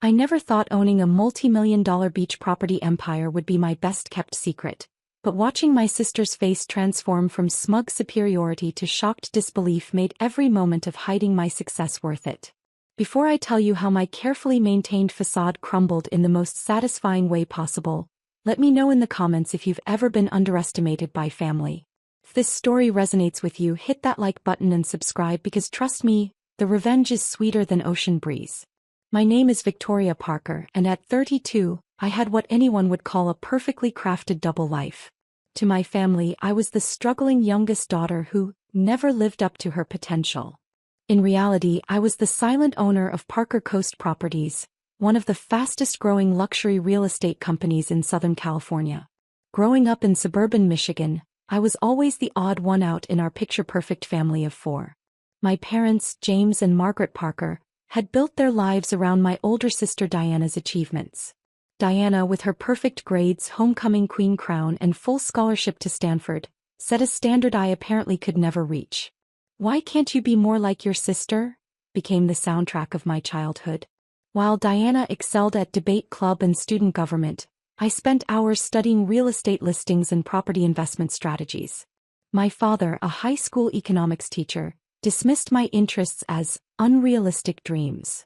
I never thought owning a multi-million-dollar beach property empire would be my best-kept secret, but watching my sister's face transform from smug superiority to shocked disbelief made every moment of hiding my success worth it. Before I tell you how my carefully maintained facade crumbled in the most satisfying way possible, let me know in the comments if you've ever been underestimated by family. If this story resonates with you, hit that like button and subscribe because trust me, the revenge is sweeter than ocean breeze. My name is Victoria Parker, and at 32, I had what anyone would call a perfectly crafted double life. To my family, I was the struggling youngest daughter who never lived up to her potential. In reality, I was the silent owner of Parker Coast Properties, one of the fastest-growing luxury real estate companies in Southern California. Growing up in suburban Michigan, I was always the odd one out in our picture-perfect family of four. My parents, James and Margaret Parker, had built their lives around my older sister Diana's achievements. Diana, with her perfect grades, homecoming queen crown and full scholarship to Stanford, set a standard I apparently could never reach. "Why can't you be more like your sister?" became the soundtrack of my childhood. While Diana excelled at debate club and student government, I spent hours studying real estate listings and property investment strategies. My father, a high school economics teacher, dismissed my interests as unrealistic dreams.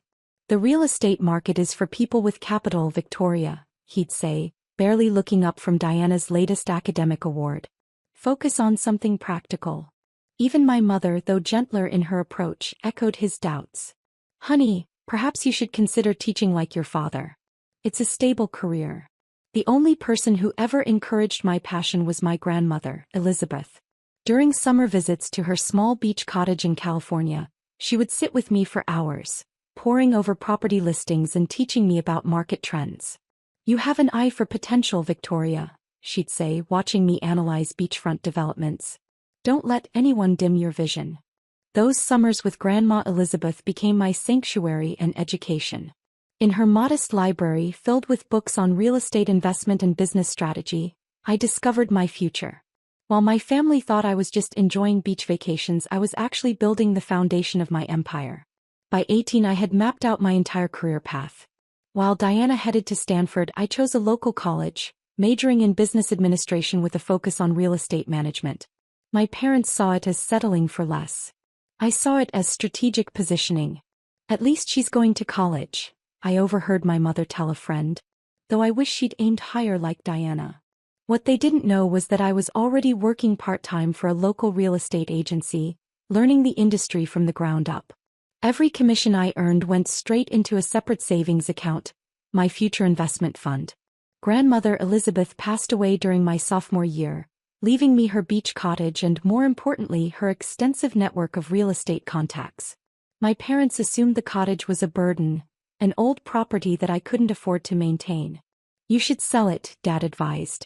"The real estate market is for people with capital, Victoria," he'd say, barely looking up from Diana's latest academic award. "Focus on something practical." Even my mother, though gentler in her approach, echoed his doubts. "Honey, perhaps you should consider teaching like your father. It's a stable career." The only person who ever encouraged my passion was my grandmother, Elizabeth. During summer visits to her small beach cottage in California, she would sit with me for hours, poring over property listings and teaching me about market trends. "You have an eye for potential, Victoria," she'd say, watching me analyze beachfront developments. "Don't let anyone dim your vision." Those summers with Grandma Elizabeth became my sanctuary and education. In her modest library filled with books on real estate investment and business strategy, I discovered my future. While my family thought I was just enjoying beach vacations, I was actually building the foundation of my empire. By 18, I had mapped out my entire career path. While Diana headed to Stanford, I chose a local college, majoring in business administration with a focus on real estate management. My parents saw it as settling for less. I saw it as strategic positioning. "At least she's going to college," I overheard my mother tell a friend. "Though I wish she'd aimed higher like Diana." What they didn't know was that I was already working part-time for a local real estate agency, learning the industry from the ground up. Every commission I earned went straight into a separate savings account, my future investment fund. Grandmother Elizabeth passed away during my sophomore year, leaving me her beach cottage and, more importantly, her extensive network of real estate contacts. My parents assumed the cottage was a burden, an old property that I couldn't afford to maintain. "You should sell it," Dad advised.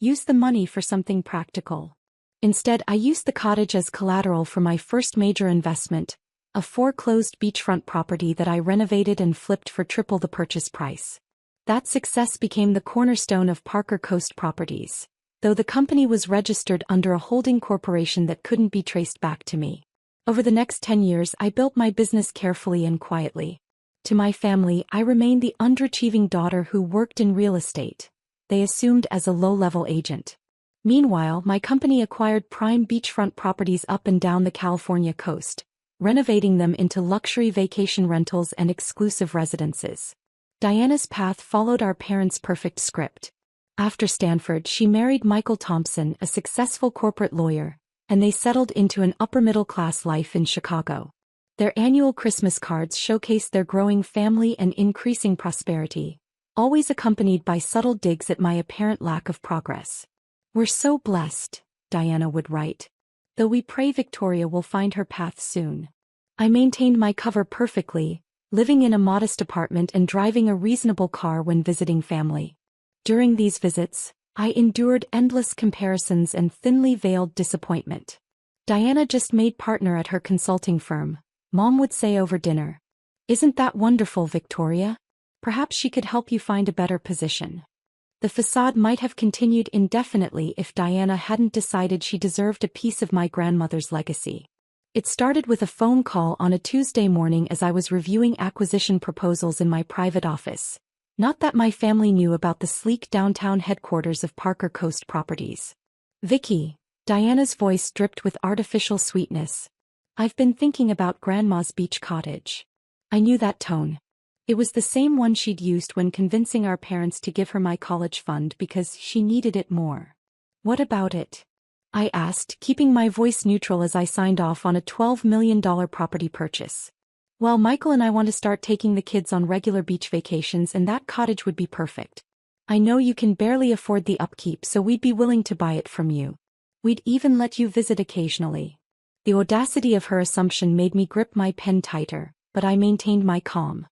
"Use the money for something practical." Instead, I used the cottage as collateral for my first major investment, a foreclosed beachfront property that I renovated and flipped for triple the purchase price. That success became the cornerstone of Parker Coast Properties, though the company was registered under a holding corporation that couldn't be traced back to me. Over the next 10 years, I built my business carefully and quietly. To my family, I remained the underachieving daughter who worked in real estate. They assumed as a low-level agent. Meanwhile, my company acquired prime beachfront properties up and down the California coast, renovating them into luxury vacation rentals and exclusive residences. Diana's path followed our parents' perfect script. After Stanford, she married Michael Thompson, a successful corporate lawyer, and they settled into an upper-middle-class life in Chicago. Their annual Christmas cards showcased their growing family and increasing prosperity, always accompanied by subtle digs at my apparent lack of progress. "We're so blessed," Diana would write. "Though we pray Victoria will find her path soon." I maintained my cover perfectly, living in a modest apartment and driving a reasonable car when visiting family. During these visits, I endured endless comparisons and thinly veiled disappointment. "Diana just made partner at her consulting firm," Mom would say over dinner. "Isn't that wonderful, Victoria? Perhaps she could help you find a better position." The facade might have continued indefinitely if Diana hadn't decided she deserved a piece of my grandmother's legacy. It started with a phone call on a Tuesday morning as I was reviewing acquisition proposals in my private office. Not that my family knew about the sleek downtown headquarters of Parker Coast Properties. "Vicky," Diana's voice dripped with artificial sweetness. "I've been thinking about Grandma's beach cottage." I knew that tone. It was the same one she'd used when convincing our parents to give her my college fund because she needed it more. "What about it?" I asked, keeping my voice neutral as I signed off on a $12 million property purchase. "Well, Michael and I want to start taking the kids on regular beach vacations, and that cottage would be perfect. I know you can barely afford the upkeep, so we'd be willing to buy it from you. We'd even let you visit occasionally." The audacity of her assumption made me grip my pen tighter, but I maintained my calm.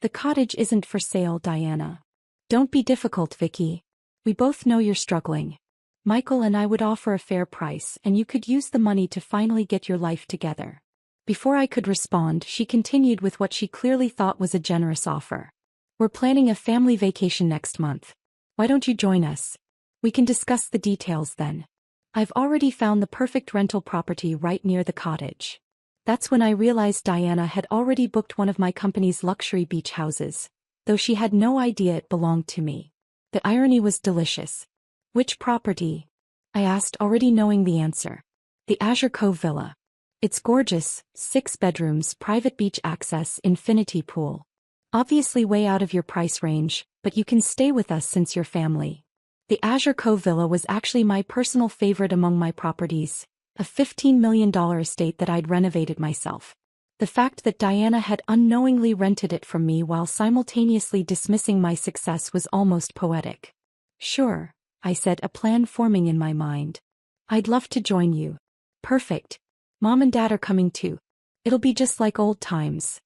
"The cottage isn't for sale, Diana. Don't be difficult, Vicky. We both know you're struggling. Michael and I would offer a fair price, and you could use the money to finally get your life together." Before I could respond, she continued with what she clearly thought was a generous offer. "We're planning a family vacation next month. Why don't you join us? We can discuss the details then. I've already found the perfect rental property right near the cottage." That's when I realized Diana had already booked one of my company's luxury beach houses, though she had no idea it belonged to me. The irony was delicious. "Which property?" I asked, already knowing the answer. "The Azure Cove Villa. It's gorgeous, 6 bedrooms, private beach access, infinity pool. Obviously way out of your price range, but you can stay with us since you're family." The Azure Cove Villa was actually my personal favorite among my properties, a $15 million estate that I'd renovated myself. The fact that Diana had unknowingly rented it from me while simultaneously dismissing my success was almost poetic. "Sure," I said, a plan forming in my mind. "I'd love to join you." "Perfect. Mom and Dad are coming too. It'll be just like old times."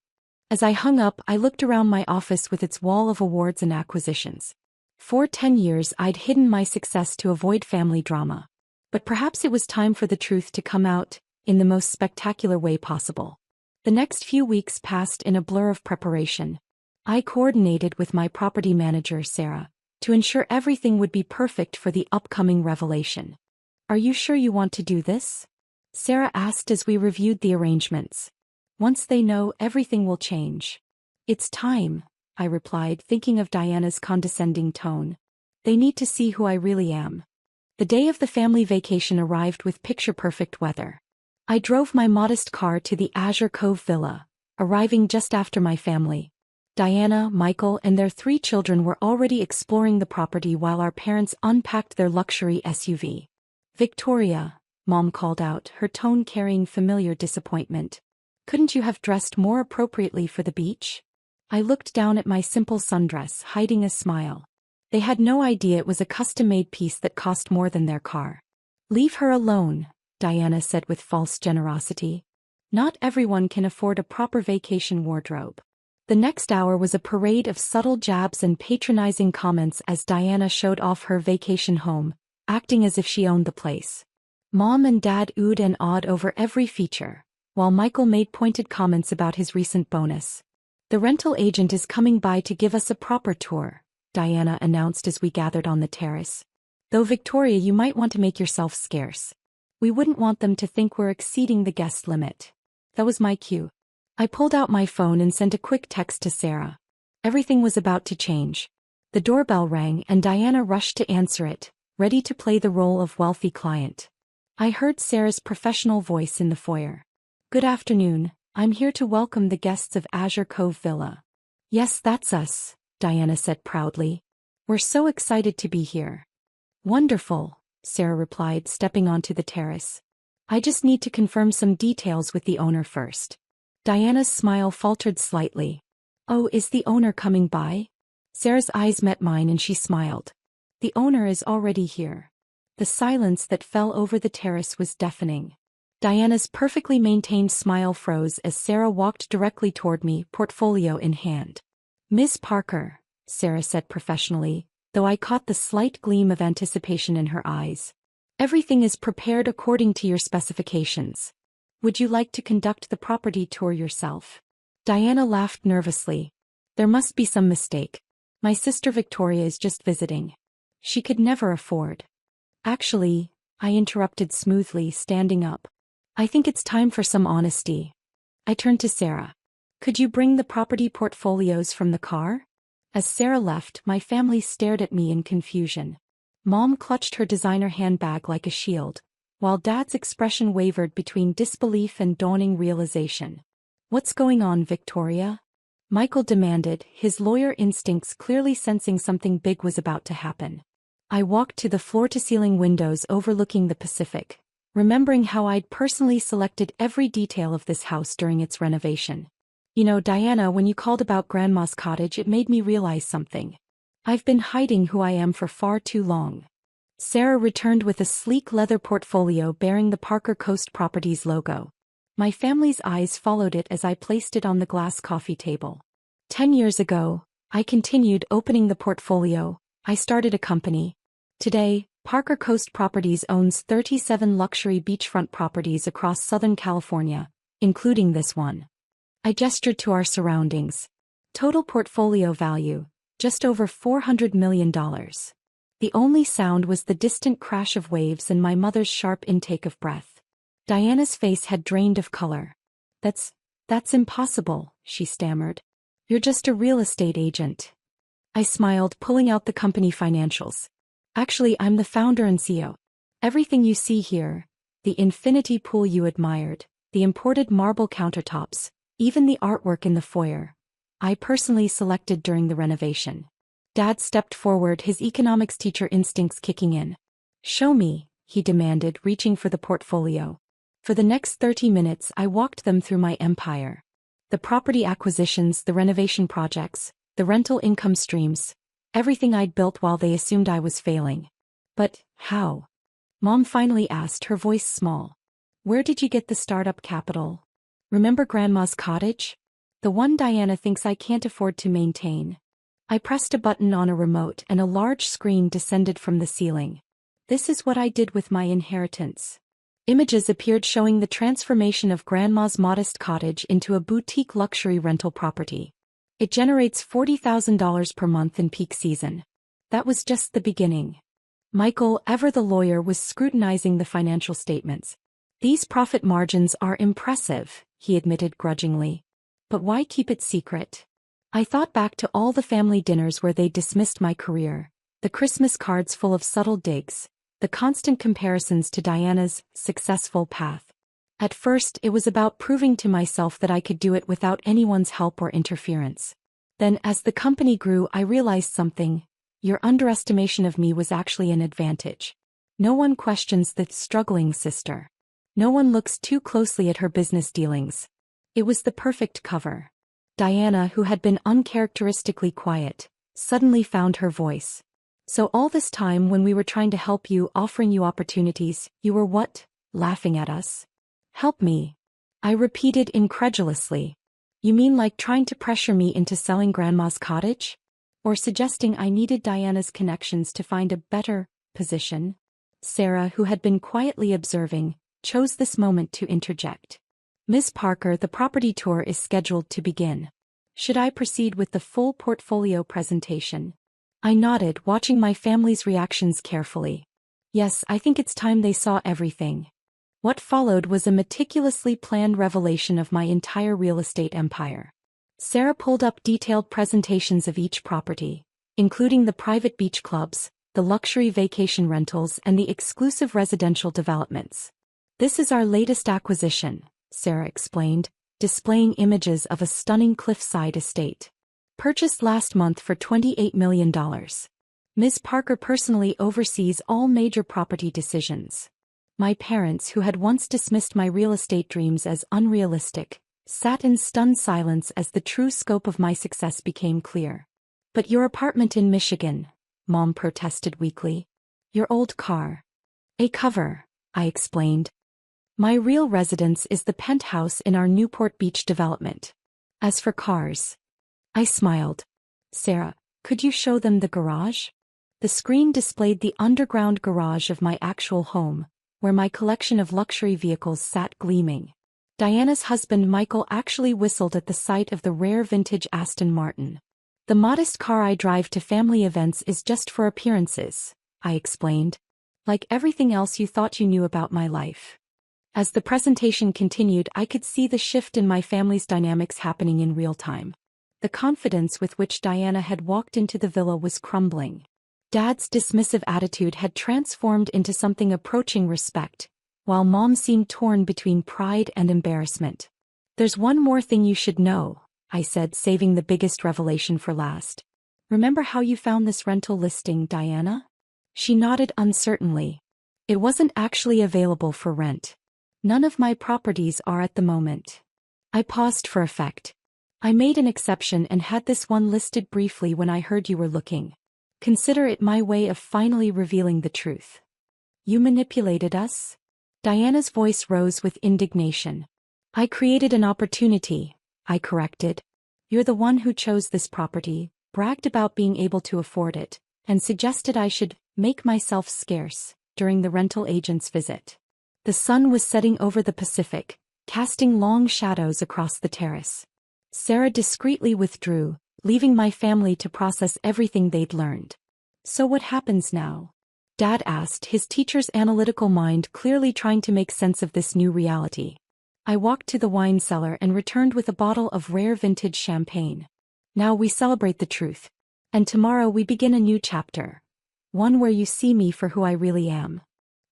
As I hung up, I looked around my office with its wall of awards and acquisitions. For 10 years I'd hidden my success to avoid family drama. But perhaps it was time for the truth to come out, in the most spectacular way possible. The next few weeks passed in a blur of preparation. I coordinated with my property manager, Sarah, to ensure everything would be perfect for the upcoming revelation. "Are you sure you want to do this?" Sarah asked as we reviewed the arrangements. "Once they know, everything will change." "It's time," I replied, thinking of Diana's condescending tone. "They need to see who I really am." The day of the family vacation arrived with picture-perfect weather. I drove my modest car to the Azure Cove Villa, arriving just after my family. Diana, Michael, and their 3 children were already exploring the property while our parents unpacked their luxury SUV. "Victoria," Mom called out, her tone carrying familiar disappointment. "Couldn't you have dressed more appropriately for the beach?" I looked down at my simple sundress, hiding a smile. They had no idea it was a custom-made piece that cost more than their car. "Leave her alone," Diana said with false generosity. "Not everyone can afford a proper vacation wardrobe." The next hour was a parade of subtle jabs and patronizing comments as Diana showed off her vacation home, acting as if she owned the place. Mom and Dad oohed and awed over every feature, while Michael made pointed comments about his recent bonus. "The rental agent is coming by to give us a proper tour," Diana announced as we gathered on the terrace. "Though Victoria, you might want to make yourself scarce. We wouldn't want them to think we're exceeding the guest limit." That was my cue. I pulled out my phone and sent a quick text to Sarah. Everything was about to change. The doorbell rang and Diana rushed to answer it, ready to play the role of wealthy client. I heard Sarah's professional voice in the foyer. "Good afternoon, I'm here to welcome the guests of Azure Cove Villa." "Yes, that's us," Diana said proudly. "We're so excited to be here." "Wonderful," Sarah replied, stepping onto the terrace. "I just need to confirm some details with the owner first." Diana's smile faltered slightly. "Oh, is the owner coming by?" Sarah's eyes met mine and she smiled. "The owner is already here." The silence that fell over the terrace was deafening. Diana's perfectly maintained smile froze as Sarah walked directly toward me, portfolio in hand. "Miss Parker," Sarah said professionally, though I caught the slight gleam of anticipation in her eyes. "Everything is prepared according to your specifications. Would you like to conduct the property tour yourself?" Diana laughed nervously. "There must be some mistake. My sister Victoria is just visiting. She could never afford." "Actually," I interrupted smoothly, standing up. I think it's time for some honesty. I turned to Sarah. Could you bring the property portfolios from the car? As Sarah left, my family stared at me in confusion. Mom clutched her designer handbag like a shield, while Dad's expression wavered between disbelief and dawning realization. What's going on, Victoria? Michael demanded, his lawyer instincts clearly sensing something big was about to happen. I walked to the floor-to-ceiling windows overlooking the Pacific, remembering how I'd personally selected every detail of this house during its renovation. You know, Diana, when you called about Grandma's cottage, it made me realize something. I've been hiding who I am for far too long. Sarah returned with a sleek leather portfolio bearing the Parker Coast Properties logo. My family's eyes followed it as I placed it on the glass coffee table. 10 years ago, I continued opening the portfolio. I started a company. Today, Parker Coast Properties owns 37 luxury beachfront properties across Southern California, including this one. I gestured to our surroundings. Total portfolio value, just over $400 million. The only sound was the distant crash of waves and my mother's sharp intake of breath. Diana's face had drained of color. That's impossible, she stammered. You're just a real estate agent. I smiled, pulling out the company financials. Actually, I'm the founder and CEO. Everything you see here, the infinity pool you admired, the imported marble countertops, even the artwork in the foyer, I personally selected during the renovation. Dad stepped forward, his economics teacher instincts kicking in. Show me, he demanded, reaching for the portfolio. For the next 30 minutes I walked them through my empire. The property acquisitions, the renovation projects, the rental income streams, everything I'd built while they assumed I was failing. But, how? Mom finally asked, her voice small. Where did you get the startup capital? Remember Grandma's cottage? The one Diana thinks I can't afford to maintain. I pressed a button on a remote and a large screen descended from the ceiling. This is what I did with my inheritance. Images appeared showing the transformation of Grandma's modest cottage into a boutique luxury rental property. It generates $40,000 per month in peak season. That was just the beginning. Michael, ever the lawyer, was scrutinizing the financial statements. These profit margins are impressive, he admitted grudgingly. But why keep it secret? I thought back to all the family dinners where they dismissed my career, the Christmas cards full of subtle digs, the constant comparisons to Diana's successful path. At first, it was about proving to myself that I could do it without anyone's help or interference. Then, as the company grew, I realized something. Your underestimation of me was actually an advantage. No one questions the struggling sister. No one looks too closely at her business dealings. It was the perfect cover. Diana, who had been uncharacteristically quiet, suddenly found her voice. So all this time when we were trying to help you, offering you opportunities, you were what? Laughing at us? Help me. I repeated incredulously. You mean like trying to pressure me into selling Grandma's cottage? Or suggesting I needed Diana's connections to find a better position? Sarah, who had been quietly observing, chose this moment to interject. Ms. Parker, the property tour is scheduled to begin. Should I proceed with the full portfolio presentation? I nodded, watching my family's reactions carefully. Yes, I think it's time they saw everything. What followed was a meticulously planned revelation of my entire real estate empire. Sarah pulled up detailed presentations of each property, including the private beach clubs, the luxury vacation rentals, and the exclusive residential developments. This is our latest acquisition, Sarah explained, displaying images of a stunning cliffside estate. Purchased last month for $28 million. Ms. Parker personally oversees all major property decisions. My parents, who had once dismissed my real estate dreams as unrealistic, sat in stunned silence as the true scope of my success became clear. But your apartment in Michigan, Mom protested weakly. Your old car. A cover, I explained. My real residence is the penthouse in our Newport Beach development. As for cars, I smiled. Sarah, could you show them the garage? The screen displayed the underground garage of my actual home, where my collection of luxury vehicles sat gleaming. Diana's husband Michael actually whistled at the sight of the rare vintage Aston Martin. The modest car I drive to family events is just for appearances, I explained. Like everything else you thought you knew about my life. As the presentation continued, I could see the shift in my family's dynamics happening in real time. The confidence with which Diana had walked into the villa was crumbling. Dad's dismissive attitude had transformed into something approaching respect, while Mom seemed torn between pride and embarrassment. "There's one more thing you should know," I said, saving the biggest revelation for last. "Remember how you found this rental listing, Diana?" She nodded uncertainly. "It wasn't actually available for rent. None of my properties are at the moment." I paused for effect. "I made an exception and had this one listed briefly when I heard you were looking. Consider it my way of finally revealing the truth." "You manipulated us?" Diana's voice rose with indignation. "I created an opportunity," I corrected. "You're the one who chose this property, bragged about being able to afford it, and suggested I should make myself scarce during the rental agent's visit." The sun was setting over the Pacific, casting long shadows across the terrace. Sarah discreetly withdrew, leaving my family to process everything they'd learned. "So what happens now?" Dad asked, his teacher's analytical mind clearly trying to make sense of this new reality. I walked to the wine cellar and returned with a bottle of rare vintage champagne. "Now we celebrate the truth. And tomorrow we begin a new chapter. One where you see me for who I really am."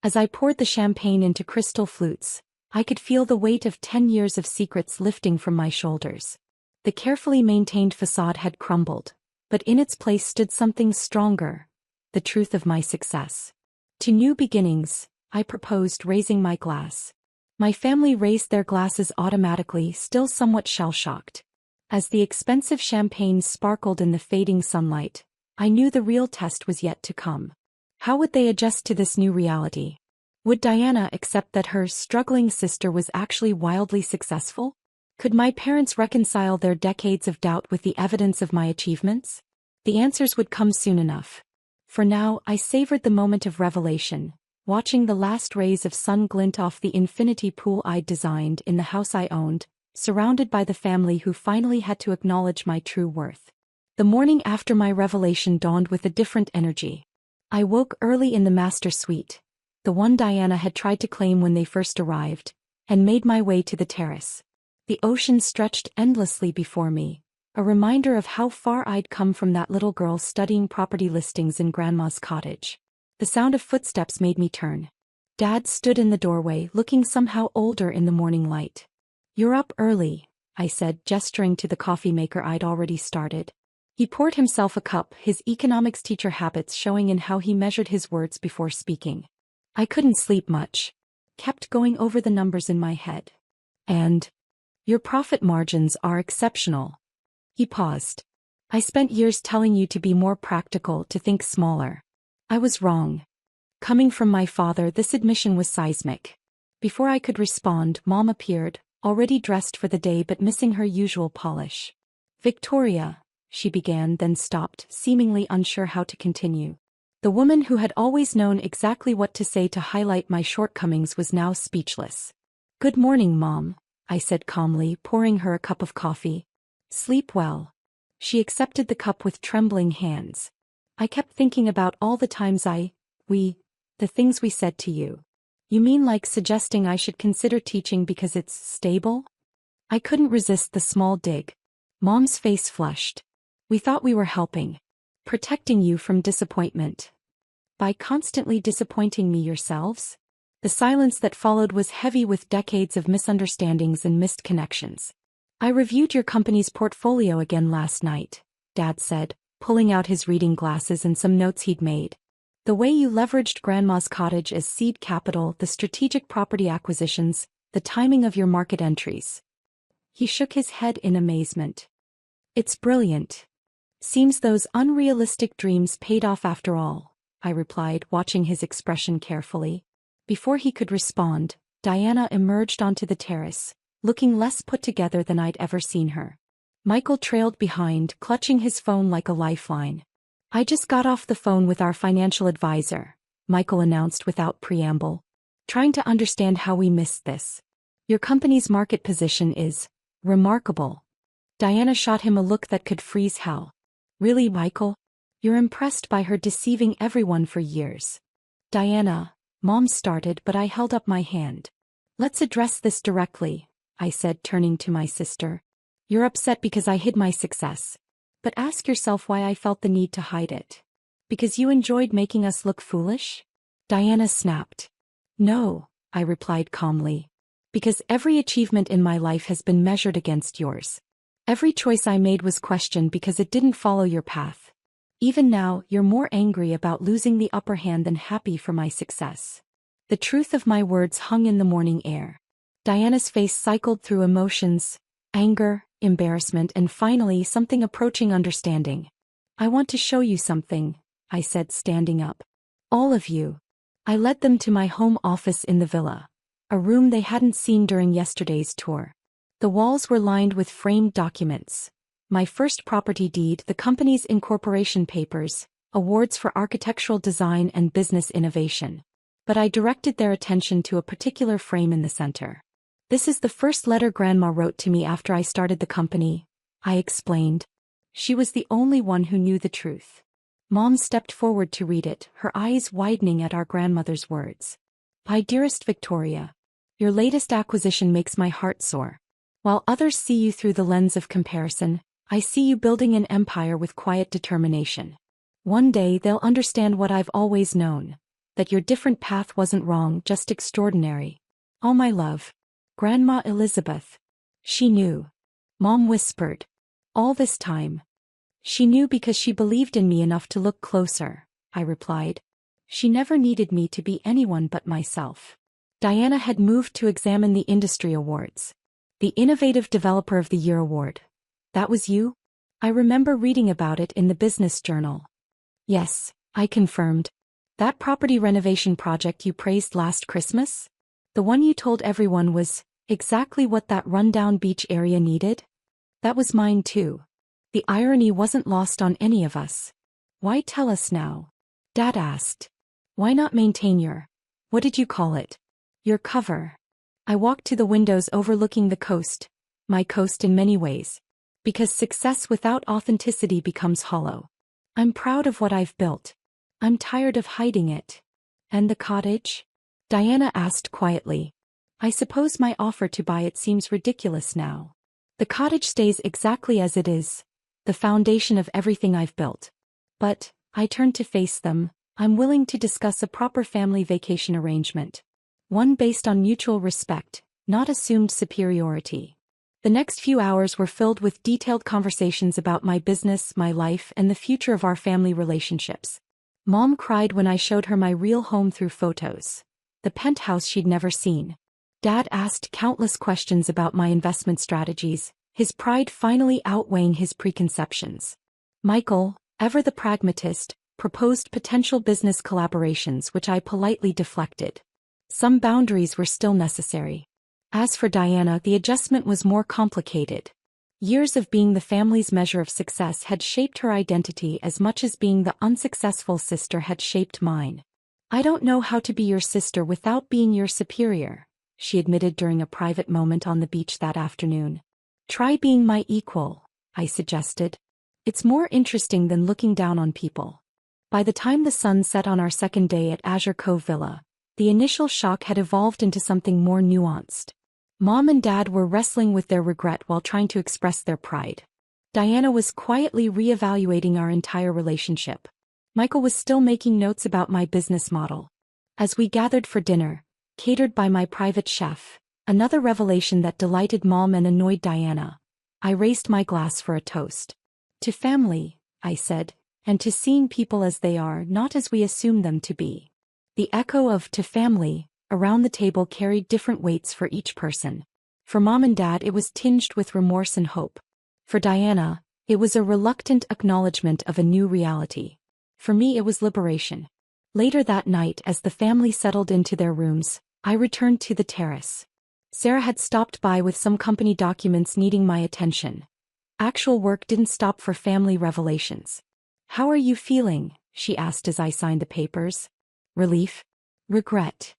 As I poured the champagne into crystal flutes, I could feel the weight of 10 years of secrets lifting from my shoulders. The carefully maintained facade had crumbled, but in its place stood something stronger: the truth of my success. "To new beginnings," I proposed, raising my glass. My family raised their glasses automatically, still somewhat shell-shocked. As the expensive champagne sparkled in the fading sunlight, I knew the real test was yet to come. How would they adjust to this new reality? Would Diana accept that her struggling sister was actually wildly successful? Could my parents reconcile their decades of doubt with the evidence of my achievements? The answers would come soon enough. For now, I savored the moment of revelation, watching the last rays of sun glint off the infinity pool I'd designed in the house I owned, surrounded by the family who finally had to acknowledge my true worth. The morning after my revelation dawned with a different energy. I woke early in the master suite, the one Diana had tried to claim when they first arrived, and made my way to the terrace. The ocean stretched endlessly before me, a reminder of how far I'd come from that little girl studying property listings in Grandma's cottage. The sound of footsteps made me turn. Dad stood in the doorway, looking somehow older in the morning light. "You're up early," I said, gesturing to the coffee maker I'd already started. He poured himself a cup, his economics teacher habits showing in how he measured his words before speaking. I couldn't sleep much. Kept going over the numbers in my head. "And your profit margins are exceptional." He paused. "I spent years telling you to be more practical, to think smaller. I was wrong." Coming from my father, this admission was seismic. Before I could respond, Mom appeared, already dressed for the day but missing her usual polish. "Victoria," she began, then stopped, seemingly unsure how to continue. The woman who had always known exactly what to say to highlight my shortcomings was now speechless. "Good morning, Mom," I said calmly, pouring her a cup of coffee. "Sleep well." She accepted the cup with trembling hands. "I kept thinking about all the times the things we said to you." "You mean like suggesting I should consider teaching because it's stable?" I couldn't resist the small dig. Mom's face flushed. "We thought we were helping. Protecting you from disappointment. By constantly disappointing me yourselves?" The silence that followed was heavy with decades of misunderstandings and missed connections. "I reviewed your company's portfolio again last night," Dad said, pulling out his reading glasses and some notes he'd made. "The way you leveraged Grandma's cottage as seed capital, the strategic property acquisitions, the timing of your market entries." He shook his head in amazement. "It's brilliant. Seems those unrealistic dreams paid off after all," I replied, watching his expression carefully. Before he could respond, Diana emerged onto the terrace, looking less put together than I'd ever seen her. Michael trailed behind, clutching his phone like a lifeline. "I just got off the phone with our financial advisor," Michael announced without preamble. "Trying to understand how we missed this. Your company's market position is remarkable." Diana shot him a look that could freeze hell. "Really, Michael? You're impressed by her deceiving everyone for years." "Diana," Mom started, but I held up my hand. Let's address this directly, I said, turning to my sister. You're upset because I hid my success. But ask yourself why I felt the need to hide it. Because you enjoyed making us look foolish? Diana snapped. No, I replied calmly. Because every achievement in my life has been measured against yours. Every choice I made was questioned because it didn't follow your path. Even now, you're more angry about losing the upper hand than happy for my success. The truth of my words hung in the morning air. Diana's face cycled through emotions, anger, embarrassment, and finally something approaching understanding. I want to show you something, I said, standing up. All of you. I led them to my home office in the villa, a room they hadn't seen during yesterday's tour. The walls were lined with framed documents. My first property deed, the company's incorporation papers, awards for architectural design and business innovation. But I directed their attention to a particular frame in the center. This is the first letter Grandma wrote to me after I started the company, I explained. She was the only one who knew the truth. Mom stepped forward to read it, her eyes widening at our grandmother's words. My dearest Victoria, your latest acquisition makes my heart soar. While others see you through the lens of comparison, I see you building an empire with quiet determination. One day they'll understand what I've always known, that your different path wasn't wrong, just extraordinary. All my love. Grandma Elizabeth. She knew. Mom whispered. All this time. She knew because she believed in me enough to look closer, I replied. She never needed me to be anyone but myself. Diana had moved to examine the industry awards. The Innovative Developer of the Year award. That was you? I remember reading about it in the business journal. Yes, I confirmed. That property renovation project you praised last Christmas? The one you told everyone was exactly what that rundown beach area needed? That was mine too. The irony wasn't lost on any of us. Why tell us now? Dad asked. Why not maintain what did you call it? Your cover. I walked to the windows overlooking the coast, my coast in many ways. Because success without authenticity becomes hollow. I'm proud of what I've built. I'm tired of hiding it. And the cottage? Diana asked quietly. I suppose my offer to buy it seems ridiculous now. The cottage stays exactly as it is, the foundation of everything I've built. But, I turned to face them, I'm willing to discuss a proper family vacation arrangement. One based on mutual respect, not assumed superiority. The next few hours were filled with detailed conversations about my business, my life, and the future of our family relationships. Mom cried when I showed her my real home through photos. The penthouse she'd never seen. Dad asked countless questions about my investment strategies, his pride finally outweighing his preconceptions. Michael, ever the pragmatist, proposed potential business collaborations which I politely deflected. Some boundaries were still necessary. As for Diana, the adjustment was more complicated. Years of being the family's measure of success had shaped her identity as much as being the unsuccessful sister had shaped mine. I don't know how to be your sister without being your superior, she admitted during a private moment on the beach that afternoon. Try being my equal, I suggested. It's more interesting than looking down on people. By the time the sun set on our second day at Azure Cove Villa, the initial shock had evolved into something more nuanced. Mom and Dad were wrestling with their regret while trying to express their pride. Diana was quietly reevaluating our entire relationship. Michael was still making notes about my business model. As we gathered for dinner, catered by my private chef, another revelation that delighted Mom and annoyed Diana, I raised my glass for a toast. To family, I said, and to seeing people as they are, not as we assume them to be. The echo of "to family" around the table carried different weights for each person. For Mom and Dad it was tinged with remorse and hope. For Diana, it was a reluctant acknowledgement of a new reality. For me it was liberation. Later that night, as the family settled into their rooms, I returned to the terrace. Sarah had stopped by with some company documents needing my attention. Actual work didn't stop for family revelations. How are you feeling? She asked as I signed the papers. Relief? Regret?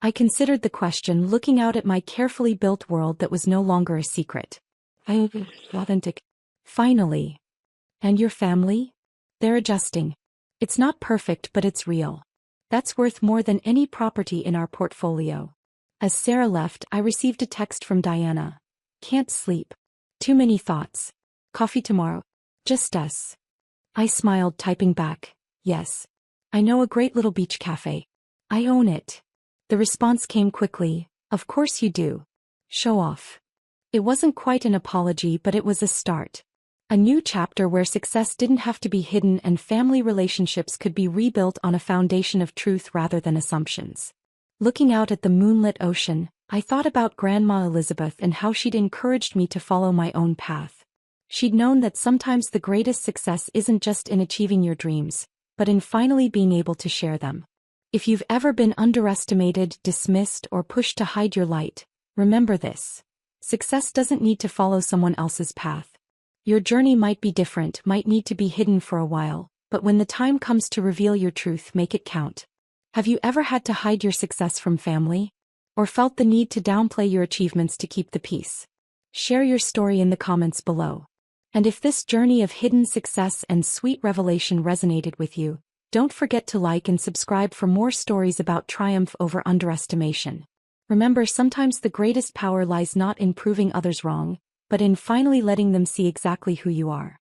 I considered the question, looking out at my carefully built world that was no longer a secret. Authentic. Finally. And your family? They're adjusting. It's not perfect, but it's real. That's worth more than any property in our portfolio. As Sarah left, I received a text from Diana. Can't sleep. Too many thoughts. Coffee tomorrow? Just us. I smiled, typing back, yes. I know a great little beach cafe. I own it. The response came quickly, of course you do. Show off. It wasn't quite an apology, but it was a start. A new chapter where success didn't have to be hidden and family relationships could be rebuilt on a foundation of truth rather than assumptions. Looking out at the moonlit ocean, I thought about Grandma Elizabeth and how she'd encouraged me to follow my own path. She'd known that sometimes the greatest success isn't just in achieving your dreams, but in finally being able to share them. If you've ever been underestimated, dismissed, or pushed to hide your light, remember this. Success doesn't need to follow someone else's path. Your journey might be different, might need to be hidden for a while, but when the time comes to reveal your truth, make it count. Have you ever had to hide your success from family? Or felt the need to downplay your achievements to keep the peace? Share your story in the comments below. And if this journey of hidden success and sweet revelation resonated with you, don't forget to like and subscribe for more stories about triumph over underestimation. Remember, sometimes the greatest power lies not in proving others wrong, but in finally letting them see exactly who you are.